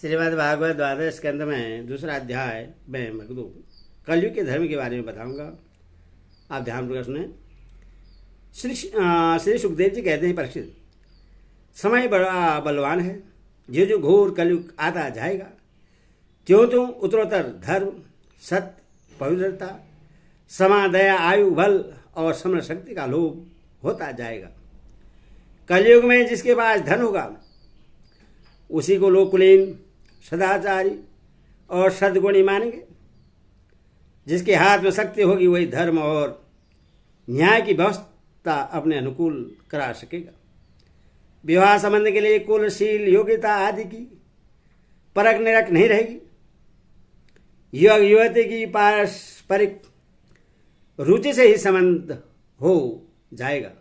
श्रीमद् भागवत द्वादश स्कंद में दूसरा अध्याय में मगधू कलयुग के धर्म के बारे में बताऊंगा। आप ध्यानपूर्वक सुने। श्री सुखदेव जी कहते हैं, परीक्षित, समय बड़ा बलवान है। जो जो घोर कलयुग आता जाएगा, त्यों त्यों उत्तरोत्तर धर्म, सत्य, पवित्रता, समा, दया, आयु, बल और समर शक्ति का लोभ होता जाएगा। कलयुग में जिसके पास धन होगा उसी को लोग कुलीन, सदाचारी और सद्गुणी मानेंगे। जिसके हाथ में शक्ति होगी वही धर्म और न्याय की व्यवस्था अपने अनुकूल करा सकेगा। विवाह संबंध के लिए कुल, शील, योग्यता आदि की परख निरख नहीं रहेगी। युवक युवती की पारस्परिक रुचि से ही संबंध हो जाएगा।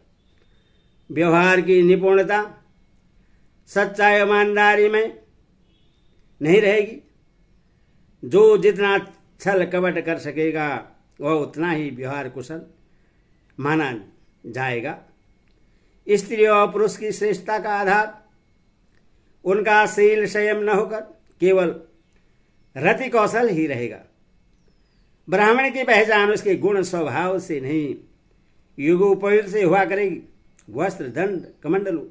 व्यवहार की निपुणता सच्चाई ईमानदारी में नहीं रहेगी। जो जितना छल कपट कर सकेगा वह उतना ही व्यवहार कुशल माना जाएगा। स्त्री और पुरुष की श्रेष्ठता का आधार उनका शील संयम न होकर केवल रति कौशल ही रहेगा। ब्राह्मण की पहचान उसके गुण स्वभाव से नहीं, युगोपयुक्त से हुआ करेगी। वस्त्र, दंड, कमंडलू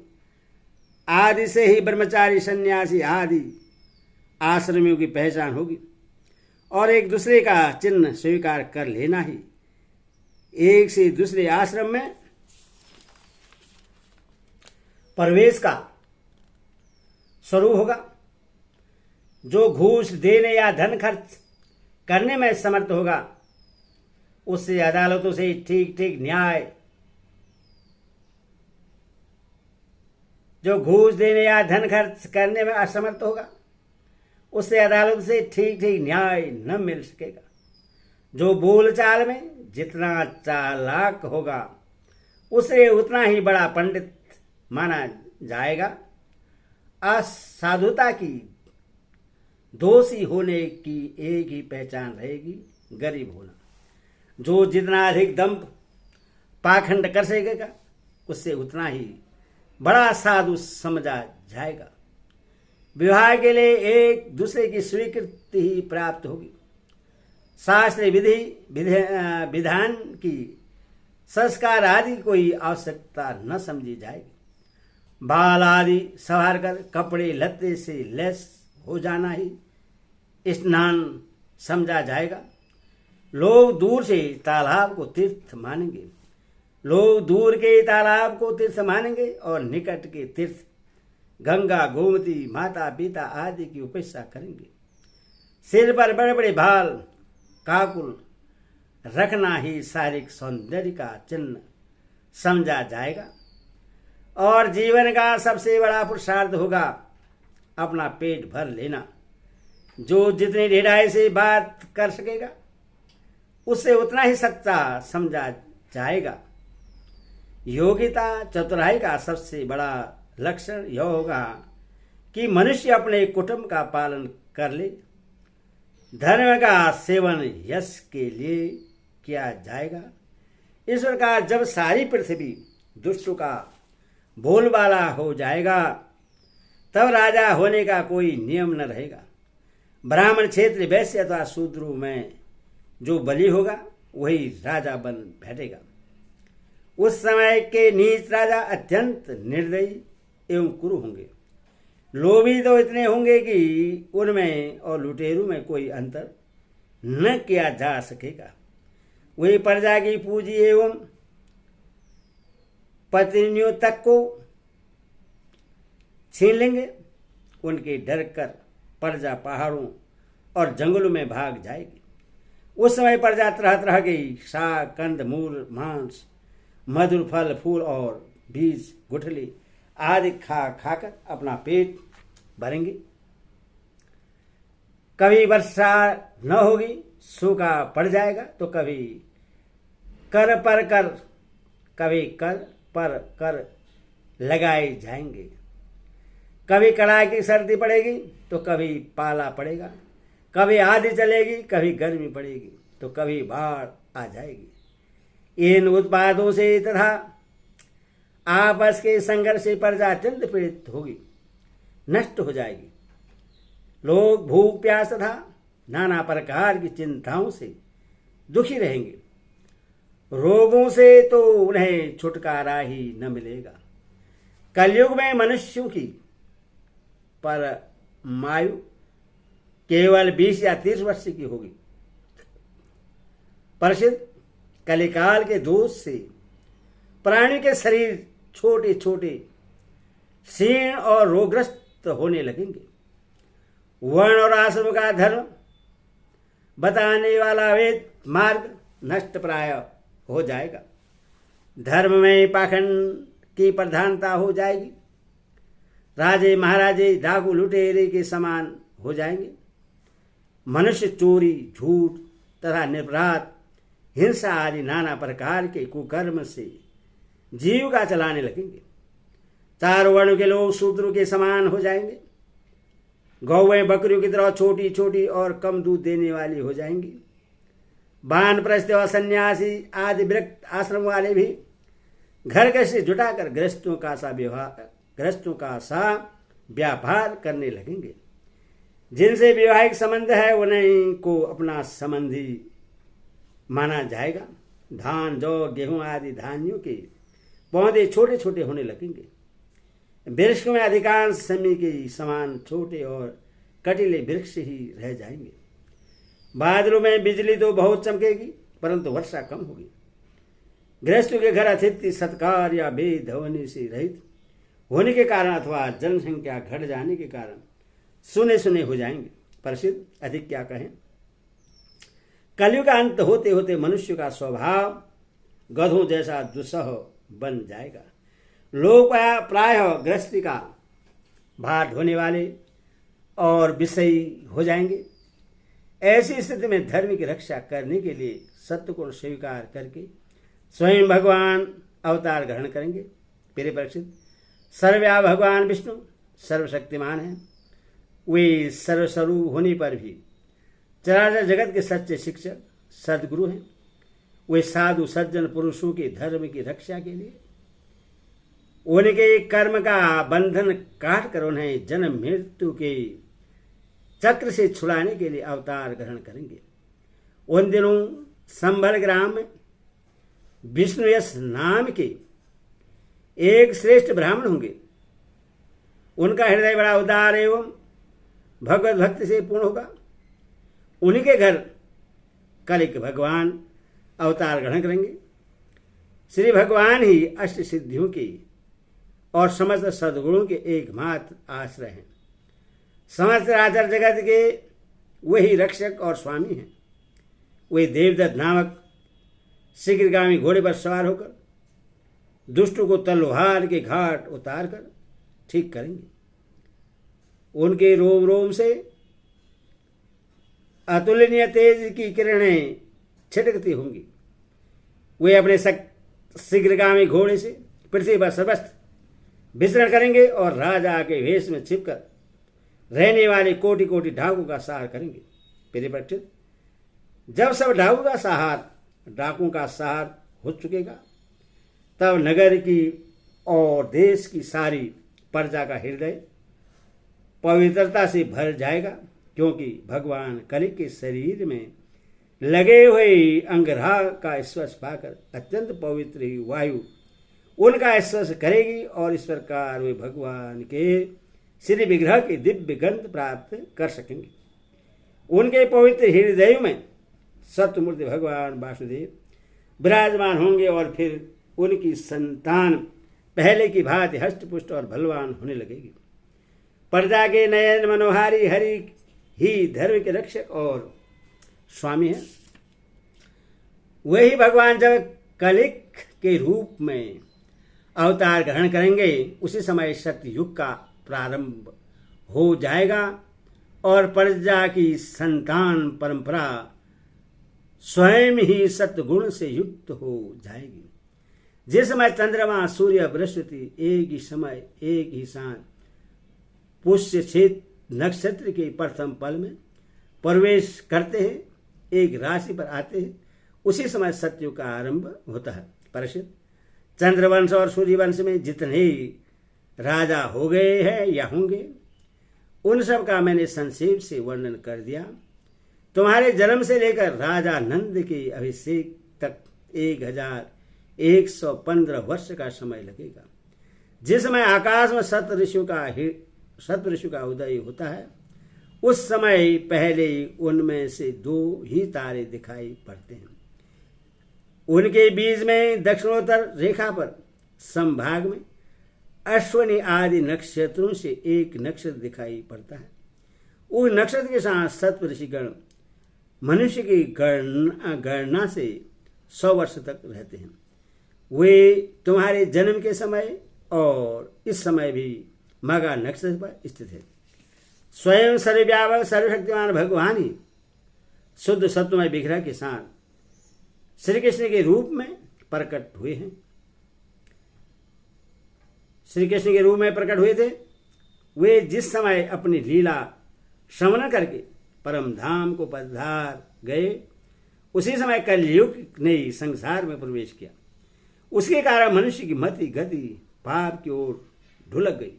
आदि से ही ब्रह्मचारी, सन्यासी आदि आश्रमियों की पहचान होगी। और एक दूसरे का चिन्ह स्वीकार कर लेना ही एक से दूसरे आश्रम में प्रवेश का स्वरूप होगा। जो घूस देने या धन खर्च करने में समर्थ होगा उससे अदालतों से ठीक ठीक न्याय, जो घूस देने या धन खर्च करने में असमर्थ होगा उससे अदालत से ठीक ठीक न्याय न मिल सकेगा। जो बोलचाल में जितना चालाक होगा उसे उतना ही बड़ा पंडित माना जाएगा। असाधुता की दोषी होने की एक ही पहचान रहेगी, गरीब होना। जो जितना अधिक दंभ पाखंड कर सकेगा उससे उतना ही बड़ा साधु समझा जाएगा। विवाह के लिए एक दूसरे की स्वीकृति ही प्राप्त होगी। शास्त्र विधान की संस्कार आदि कोई आवश्यकता न समझी जाएगी। बाल आदि संवार कर कपड़े लत्ते से लैस हो जाना ही स्नान समझा जाएगा। लोग दूर से तालाब को तीर्थ मानेंगे। लोग दूर के तालाब को तीर्थ मानेंगे और निकट के तीर्थ गंगा, गोमती, माता पिता आदि की उपेक्षा करेंगे। सिर पर बड़े बड़े बाल, काकुल रखना ही शारीरिक सौंदर्य का चिन्ह समझा जाएगा। और जीवन का सबसे बड़ा पुरुषार्थ होगा अपना पेट भर लेना। जो जितनी ढिलाई से बात कर सकेगा उससे उतना ही सच्चा समझा जाएगा। योग्यता, चतुराई का सबसे बड़ा लक्षण यह होगा कि मनुष्य अपने कुटुंब का पालन कर ले। धर्म का सेवन यश के लिए किया जाएगा। इस प्रकार जब सारी पृथ्वी दुष्टों का बोलबाला हो जाएगा तब राजा होने का कोई नियम न रहेगा। ब्राह्मण, क्षेत्रीय, वैश्य अथवा शूद्रों में जो बलि होगा वही राजा बन बैठेगा। उस समय के नीच राजा अत्यंत निर्दयी एवं कुरु होंगे। लोभी तो इतने होंगे कि उनमें और लुटेरों में कोई अंतर न किया जा सकेगा। वही प्रजा की पूंजी एवं पत्नियों तक को छीन लेंगे। उनके डर कर प्रजा पहाड़ों और जंगलों में भाग जाएगी। उस समय प्रजा तरह तरह की साग, कंद, मूल, मांस, मधुर फल, फूल और बीज, गुठली आदि खा खाकर अपना पेट भरेंगे। कभी वर्षा न होगी, सूखा पड़ जाएगा, तो कभी कर पर कर, कभी कर पर कर लगाए जाएंगे। कभी कड़ाके की सर्दी पड़ेगी तो कभी पाला पड़ेगा। कभी आंधी चलेगी, कभी गर्मी पड़ेगी, तो कभी बाढ़ आ जाएगी। इन उत्पादों से तथा आपस के संघर्ष से प्रजा अत्यंत पीड़ित होगी, नष्ट हो जाएगी। लोग भूख प्यास तथा नाना प्रकार की चिंताओं से दुखी रहेंगे। रोगों से तो उन्हें छुटकारा ही न मिलेगा। कलयुग में मनुष्यों की परमायु केवल 20 या 30 वर्ष की होगी। प्रसिद्ध कलिकाल के दोष से प्राणी के शरीर छोटे छोटे क्षीण और रोगग्रस्त होने लगेंगे। वर्ण और आश्रम का धर्म बताने वाला वेद मार्ग नष्ट प्राय हो जाएगा। धर्म में पाखंड की प्रधानता हो जाएगी। राजे महाराजे डाकू लुटेरे के समान हो जाएंगे। मनुष्य चोरी झूठ तथा निपराध हिंसा आदि नाना प्रकार के कुकर्म से जीविका चलाने लगेंगे। चारों वर्णों के लोग शूद्रों के समान हो जाएंगे। गौएं बकरियों की तरह छोटी छोटी और कम दूध देने वाली हो जाएंगी। वानप्रस्थ और सन्यासी आदि विरक्त आश्रम वाले भी घर कैसे जुटाकर गृहस्थों का सा व्यापार करने लगेंगे। जिनसे वैवाहिक संबंध है उन्हीं को अपना संबंधी माना जाएगा। धान जौ गेहूं आदि धान्यों के पौधे छोटे छोटे होने लगेंगे। वृक्ष में अधिकांश समी के समान छोटे और कटीले वृक्ष ही रह जाएंगे। बादलों में बिजली तो बहुत चमकेगी परंतु वर्षा कम होगी। गृहस्थों के घर अतिथि सत्कार या भेद ध्वनि से रहित होने के कारण अथवा जनसंख्या घट जाने के कारण सुने सुने हो जाएंगे। प्रसिद्ध अधिक क्या कहें। कलयुग का अंत होते होते मनुष्य का स्वभाव गधों जैसा दुस्सह बन जाएगा। लोग प्रायः गृहस्थी का भार ढोने वाले और विषयी हो जाएंगे। ऐसी स्थिति में धर्म की रक्षा करने के लिए सत्य को स्वीकार करके स्वयं भगवान अवतार ग्रहण करेंगे। प्रिय परीक्षित, सर्वव्या भगवान विष्णु सर्वशक्तिमान हैं। वे सर्वस्वरूप होने पर भी चराचर जगत के सच्चे शिक्षक सद्गुरु हैं। वे साधु सज्जन पुरुषों के धर्म की रक्षा के लिए उनके कर्म का बंधन काट कर उन्हें जन्म मृत्यु के चक्र से छुड़ाने के लिए अवतार ग्रहण करेंगे। उन दिनों संभल ग्राम में विष्णुयश नाम के एक श्रेष्ठ ब्राह्मण होंगे। उनका हृदय बड़ा उदार एवं भगवत भक्ति से पूर्ण होगा। उन्हीं के घर कलिक भगवान अवतार ग्रहण करेंगे। श्री भगवान ही अष्ट सिद्धियों के और समस्त सद्गुणों के एकमात्र आश्रय हैं। समस्त आचार जगत के वही रक्षक और स्वामी हैं। वे देवदत्त नामक शीघ्रगामी घोड़े पर सवार होकर दुष्टों को तलवार के घाट उतार कर ठीक करेंगे। उनके रोम रोम से अतुलनीय तेज की किरणें छिटकती होंगी। वे अपने शीघ्रगामी घोड़े से पृथ्वी पर सर्वस्त्र विचरण करेंगे और राजा के वेश में छिपकर रहने वाले कोटि कोटि डाकुओं का सहार करेंगे। प्रिय परीक्षित, जब सब डाकुओं का सहार हो चुकेगा तब नगर की और देश की सारी प्रजा का हृदय पवित्रता से भर जाएगा, क्योंकि भगवान कलि के शरीर में लगे हुए अंगराग का स्पर्श पाकर अत्यंत पवित्र वायु उनका स्पर्श करेगी और इस प्रकार वे भगवान के श्री विग्रह की दिव्य गंध प्राप्त कर सकेंगे। उनके पवित्र हृदयों में सत्यमूर्ति भगवान वासुदेव विराजमान होंगे और फिर उनकी संतान पहले की भांति हष्टपुष्ट और बलवान होने लगेगी। प्रजा के नयन मनोहारी हरि ही धर्म के रक्षक और स्वामी हैं। वही भगवान जब कलिक के रूप में अवतार ग्रहण करेंगे उसी समय सत्ययुग का प्रारंभ हो जाएगा और प्रजा की संतान परंपरा स्वयं ही सत्गुण से युक्त हो जाएगी। जिस समय चंद्रमा सूर्य बृहस्पति एक ही समय एक ही साथ पुष्य क्षेत्र नक्षत्र के प्रथम पल में प्रवेश करते हैं, एक राशि पर आते हैं, उसी समय सत्ययुग का आरंभ होता है। परिषद चंद्रवंश और सूर्यवंश में जितने राजा हो गए हैं या होंगे उन सब का मैंने संक्षेप से वर्णन कर दिया। तुम्हारे जन्म से लेकर राजा नंद के अभिषेक तक 1115 वर्ष का समय लगेगा। जिस समय आकाश में सप्त ऋषियों का उदय होता है, उस समय पहले उनमें से 2 ही तारे दिखाई पड़ते हैं। उनके बीच में दक्षिणोत्तर रेखा पर संभाग में अश्विनी आदि नक्षत्रों से एक नक्षत्र दिखाई पड़ता है। उस नक्षत्र के साथ सप्त ऋषिगण मनुष्य की गणना से 100 वर्ष तक रहते हैं। वे तुम्हारे जन्म के समय और इस समय भी मघा नक्षत्र पर स्थित है। स्वयं सर्वव्यापक सर्वशक्तिमान भगवान ही शुद्ध सत्वमय विग्रह के साथ श्री कृष्ण के रूप में प्रकट हुए हैं। श्री कृष्ण के रूप में प्रकट हुए थे। वे जिस समय अपनी लीला श्रवण करके परम धाम को पधार गए, उसी समय कलयुग ने संसार में प्रवेश किया। उसके कारण मनुष्य की मति गति पाप की ओर ढुलक गई।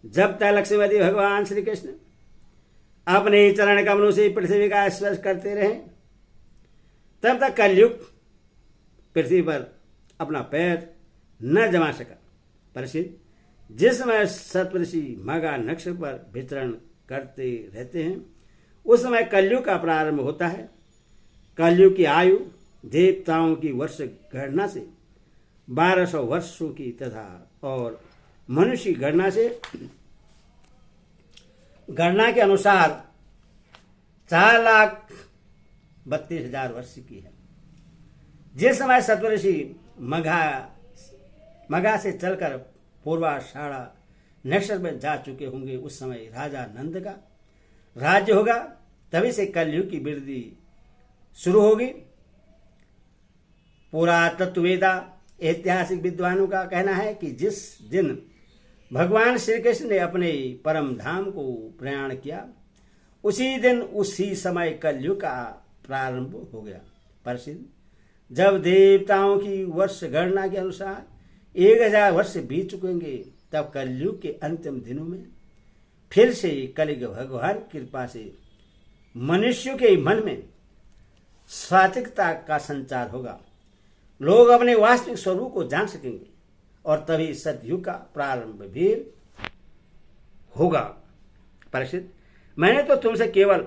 जब तक लक्ष्मीपति भगवान श्री कृष्ण अपने चरण कमलों से पृथ्वी का स्पर्श करते रहे, तब तक कलयुग पृथ्वी पर अपना पैर न जमा सका। परिचित, जिस समय सप्तऋषि मघा नक्षत्र पर विचरण करते रहते हैं, उस समय कलयुग का प्रारंभ होता है। कलयुग की आयु देवताओं की वर्ष गणना से 1200 वर्षों की तथा और मनुष्य की गणना के अनुसार 4,32,000 वर्ष की है। जिस समय सप्तऋषि मघा से चलकर पूर्वाषाढ़ा नक्षत्र में जा चुके होंगे, उस समय राजा नंद का राज्य होगा। तभी से कलयुग की वृद्धि शुरू होगी। पुरातत्ववेदा ऐतिहासिक विद्वानों का कहना है कि जिस दिन भगवान श्री कृष्ण ने अपने परम धाम को प्रयाण किया, उसी दिन उसी समय कलयुग का प्रारंभ हो गया। प्रसिद्ध, जब देवताओं की वर्ष गणना के अनुसार 1000 वर्ष बीत चुकेंगे, तब कलयुग के अंतिम दिनों में फिर से कलयुग भगवान की कृपा से मनुष्यों के मन में सात्विकता का संचार होगा। लोग अपने वास्तविक स्वरूप को जान सकेंगे और तभी सतयुग का प्रारंभ भी होगा। परीक्षित, मैंने तो तुमसे केवल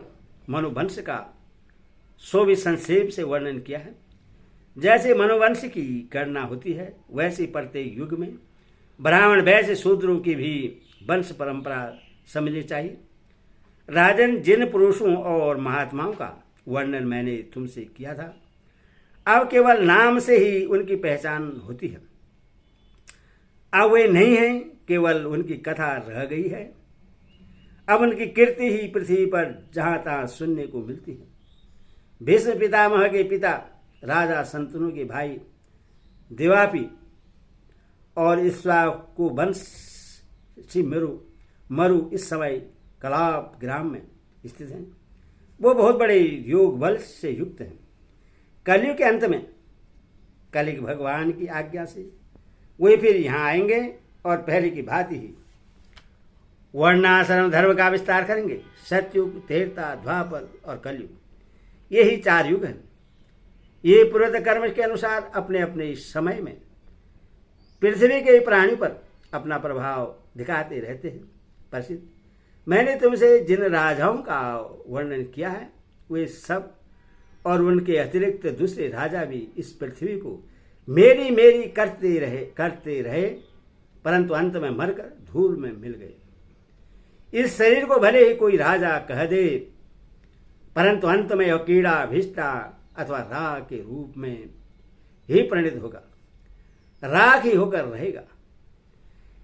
मनुवंश का भी संक्षेप से वर्णन किया है। जैसे मनुवंश की गणना होती है, वैसे प्रत्येक युग में ब्राह्मण वैश्य शूद्रों की भी वंश परंपरा समझनी चाहिए। राजन, जिन पुरुषों और महात्माओं का वर्णन मैंने तुमसे किया था, अब केवल नाम से ही उनकी पहचान होती है। अब वे नहीं हैं, केवल उनकी कथा रह गई है। अब उनकी कीर्ति ही पृथ्वी पर जहां तहां सुनने को मिलती है। भीष्म पितामह के पिता राजा शंतनु के भाई देवापी और इक्ष्वाकु वंश मरु इस समय कलाप ग्राम में स्थित हैं। वो बहुत बड़े योग बल से युक्त हैं। कलयुग के अंत में कलयुग भगवान की आज्ञा से वे फिर यहाँ आएंगे और पहले की भांति ही वर्णाश्रम धर्म का विस्तार करेंगे। सतयुग, त्रेता, द्वापर और कलयुग, यही 4 युग हैं। ये पूर्वत कर्म के अनुसार अपने अपने समय में पृथ्वी के प्राणी पर अपना प्रभाव दिखाते रहते हैं। प्रसिद्ध, मैंने तुमसे जिन राजाओं का वर्णन किया है, वे सब और उनके अतिरिक्त दूसरे राजा भी इस पृथ्वी को मेरी मेरी करते रहे, परंतु अंत में मरकर धूल में मिल गए। इस शरीर को भले ही कोई राजा कह दे, परंतु अंत में यह कीड़ा, भिष्टा अथवा राख के रूप में ही परिणित होगा, राख ही होकर रहेगा।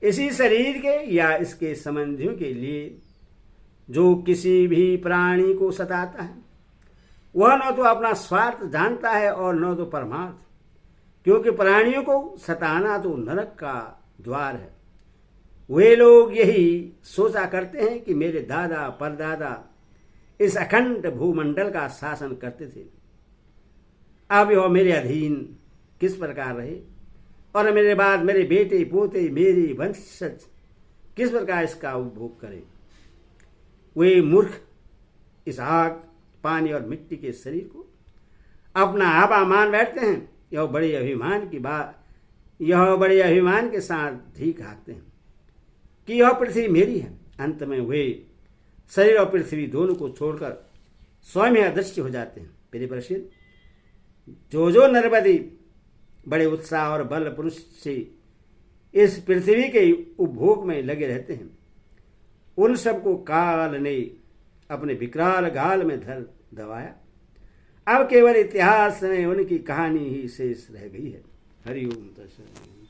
इसी शरीर के या इसके संबंधियों के लिए जो किसी भी प्राणी को सताता है, वह न तो अपना स्वार्थ जानता है और न तो परमार्थ, क्योंकि प्राणियों को सताना तो नरक का द्वार है। वे लोग यही सोचा करते हैं कि मेरे दादा परदादा इस अखंड भूमंडल का शासन करते थे, अब यह मेरे अधीन किस प्रकार रहे और मेरे बाद मेरे बेटे पोते मेरी वंशज किस प्रकार इसका उपभोग करें। वे मूर्ख इस आग, पानी और मिट्टी के शरीर को अपना आपा मान बैठते हैं। यह बड़े अभिमान के साथ धिक हाकते हैं कि यह पृथ्वी मेरी है। अंत में वे शरीर और पृथ्वी दोनों को छोड़कर स्वयं ही अदृश्य हो जाते हैं। मेरे प्रसिद्ध जो नरपति बड़े उत्साह और बल पुरुष से इस पृथ्वी के उपभोग में लगे रहते हैं, उन सबको काल ने अपने विकराल गाल में धर दबाया। अब केवल इतिहास में उनकी कहानी ही शेष रह गई है। हरि ओम तत्सत।